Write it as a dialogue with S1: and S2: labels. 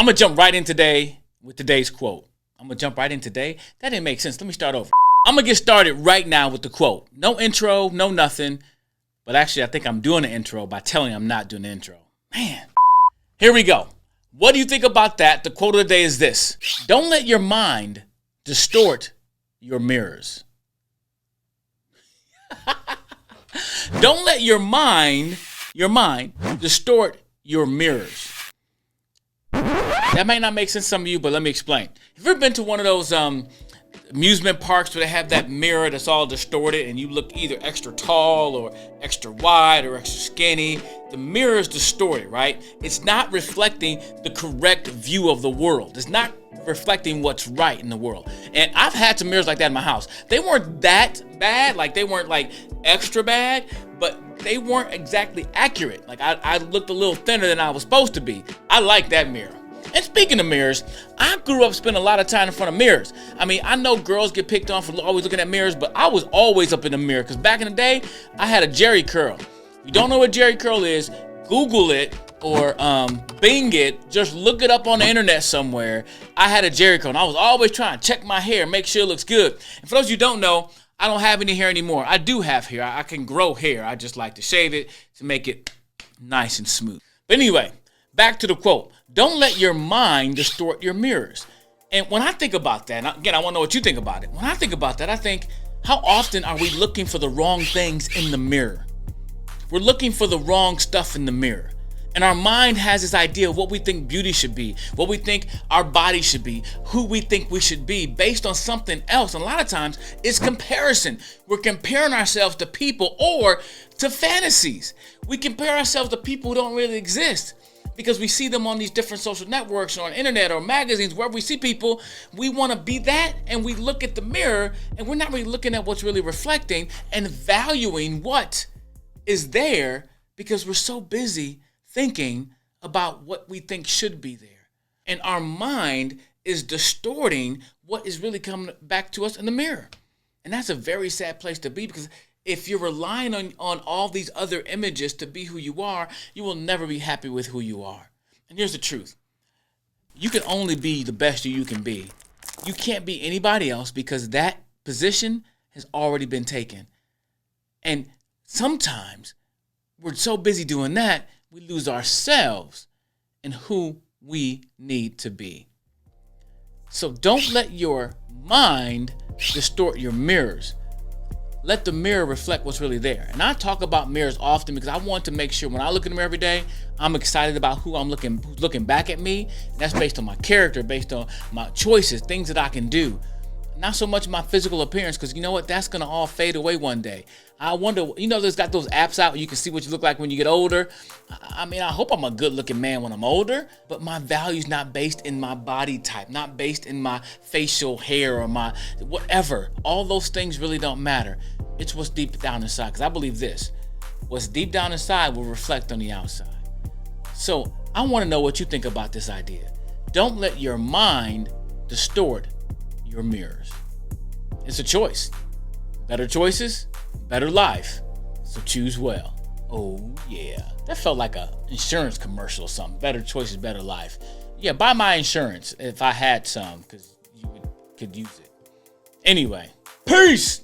S1: I'm going to jump right in today with today's quote. I'm going to jump right in today. That didn't make sense. Let me start over. I'm going to get started right now with the quote. No intro, no nothing. But actually, I think I'm doing the intro by telling you I'm not doing the intro. Man. Here we go. What do you think about that? The quote of the day is this. Don't let your mind distort your mirrors. Don't let your mind distort your mirrors. That might not make sense to some of you, but let me explain. Have you ever been to one of those amusement parks where they have that mirror that's all distorted and you look either extra tall or extra wide or extra skinny? The mirror is distorted, right? It's not reflecting the correct view of the world. It's not reflecting what's right in the world. And I've had some mirrors like that in my house. They weren't that bad, like they weren't like extra bad, but they weren't exactly accurate. Like I looked a little thinner than I was supposed to be. I like that mirror. And speaking of mirrors, I grew up spending a lot of time in front of mirrors. I mean, I know girls get picked on for always looking at mirrors, but I was always up in the mirror because back in the day, I had a Jerry curl. If you don't know what Jerry curl is, Google it or Bing it. Just look it up on the internet somewhere. I had a Jerry curl, and I was always trying to check my hair, make sure it looks good. And for those of you who don't know, I don't have any hair anymore. I do have hair. I can grow hair. I just like to shave it to make it nice and smooth. But anyway, back to the quote. Don't let your mind distort your mirrors. And when I think about that, and again, I want to know what you think about it. When I think about that, I think, how often are we looking for the wrong things in the mirror? We're looking for the wrong stuff in the mirror. And our mind has this idea of what we think beauty should be, what we think our body should be, who we think we should be based on something else. And a lot of times it's comparison. We're comparing ourselves to people or to fantasies. We compare ourselves to people who don't really exist because we see them on these different social networks or on internet or magazines. Wherever we see people, we want to be that, and we look at the mirror and we're not really looking at what's really reflecting and valuing what is there because we're so busy thinking about what we think should be there. And our mind is distorting what is really coming back to us in the mirror. And that's a very sad place to be, because if you're relying on all these other images to be who you are, you will never be happy with who you are. And here's the truth. You can only be the best you can be. You can't be anybody else because that position has already been taken. And sometimes we're so busy doing that, we lose ourselves and who we need to be. So don't let your mind distort your mirrors. Let the mirror reflect what's really there. And I talk about mirrors often because I want to make sure when I look in the mirror every day, I'm excited about who's looking back at me. And that's based on my character, based on my choices, things that I can do. Not so much my physical appearance, because you know what? That's going to all fade away one day. I wonder, there's got those apps out where you can see what you look like when you get older. I mean, I hope I'm a good looking man when I'm older, but my value's not based in my body type, not based in my facial hair or my whatever. All those things really don't matter. It's what's deep down inside, because I believe this. What's deep down inside will reflect on the outside. So I want to know what you think about this idea. Don't let your mind distort your mirrors. It's a choice. Better choices, better life. So choose well. Oh yeah. That felt like an insurance commercial or something. Better choices, better life. Yeah, buy my insurance if I had some, because you could use it. Anyway, peace.